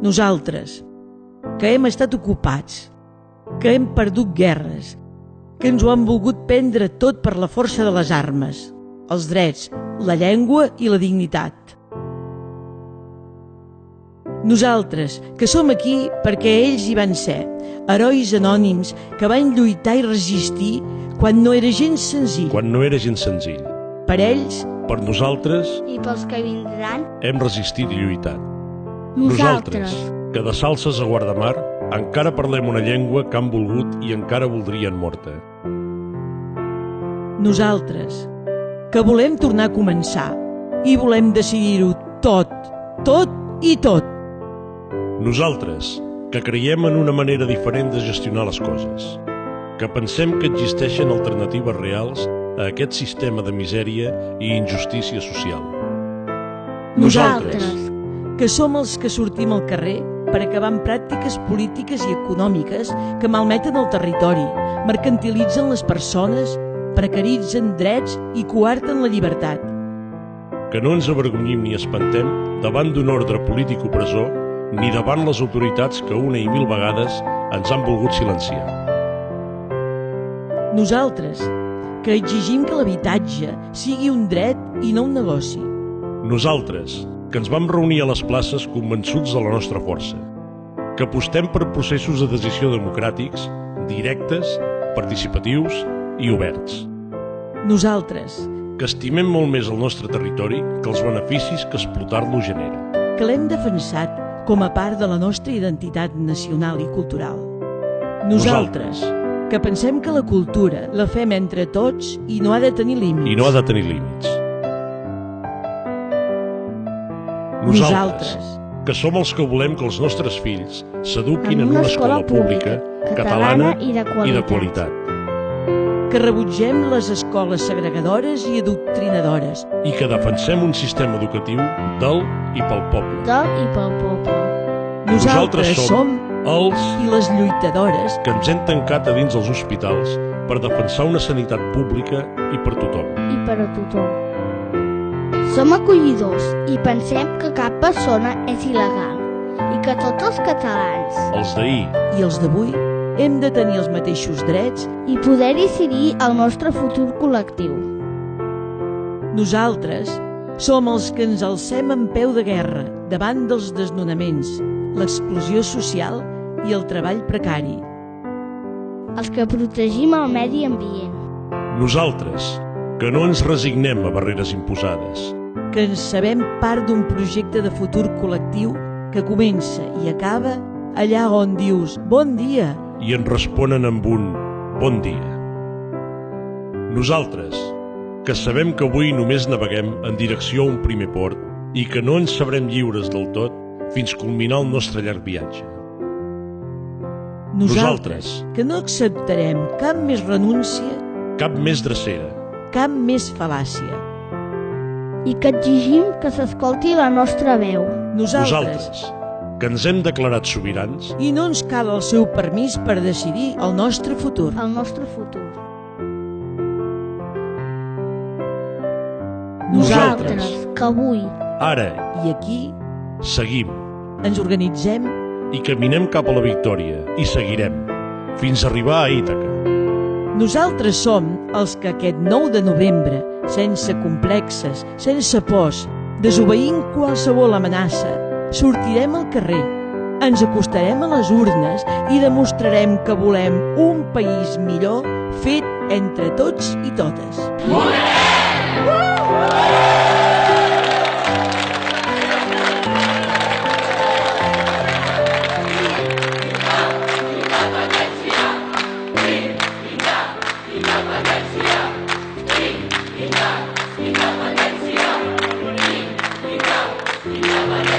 Nosaltres, que hem estat ocupats, que hem perdut guerres, que ens ho han volgut prendre tot per la força de les armes, els drets, la llengua i la dignitat. Nosaltres, que som aquí perquè ells hi van ser, herois anònims que van lluitar i resistir quan no era gens senzill. Per ells, per nosaltres i pels que vindran, hem resistit i lluitat. Nosaltres, que de Salses a Guardamar encara parlem una llengua que han volgut i encara voldrien morta. Nosaltres, que volem tornar a començar i volem decidir-ho tot, tot i tot. Nosaltres, que creiem en una manera diferent de gestionar les coses, que pensem que existeixen alternatives reals a aquest sistema de misèria i injustícia social. Nosaltres, que som els que sortim al carrer per acabar amb pràctiques polítiques i econòmiques que malmeten el territori, mercantilitzen les persones, precaritzen drets i coarten la llibertat. Que no ens avergonyim ni espantem davant d'un ordre polític opressor ni davant les autoritats que una i mil vegades ens han volgut silenciar. Nosaltres, que exigim que l'habitatge sigui un dret i no un negoci. Nosaltres, que ens vam reunir a les places convençuts de la nostra força, que apostem per processos de decisió democràtics, directes, participatius i oberts. Nosaltres, que estimem molt més el nostre territori que els beneficis que explotar-lo genera. Que l'hem defensat com a part de la nostra identitat nacional i cultural. Nosaltres, que pensem que la cultura la fem entre tots i no ha de tenir límits. Nosaltres, que som els que volem que els nostres fills s'eduquin en una escola pública, catalana i de qualitat. Que rebutgem les escoles segregadores i adoctrinadores. I que defensem un sistema educatiu del i pel poble. Nosaltres som els i les lluitadores que ens hem tancat a dins els hospitals per defensar una sanitat pública i per tothom. Som acollidors i pensem que cap persona és il·legal i que tots els catalans, els d'ahir i els d'avui, hem de tenir els mateixos drets i poder decidir el nostre futur col·lectiu. Nosaltres som els que ens alcem en peu de guerra davant dels desnonaments, l'exclusió social i el treball precari. Els que protegim el medi ambient. Nosaltres, que no ens resignem a barreres imposades. Que ens sabem part d'un projecte de futur col·lectiu que comença i acaba allà on dius bon dia i ens responen amb un bon dia. Nosaltres, que sabem que avui només naveguem en direcció a un primer port i que no ens sabrem lliures del tot fins culminar el nostre llarg viatge. Nosaltres, que no acceptarem cap més renúncia, cap més drecera, cap més fal·làcia. I que exigim que s'escolti la nostra veu. Nosaltres, que ens hem declarat sobirans i no ens cal el seu permís per decidir el nostre futur. Nosaltres, que avui, ara i aquí, seguim, ens organitzem i caminem cap a la victòria i seguirem fins a arribar a Ítaca. Nosaltres som els que aquest 9 de novembre, sense complexes, sense pors, desobeint qualsevol amenaça, sortirem al carrer, ens acostarem a les urnes i demostrarem que volem un país millor fet entre tots i totes. Independència!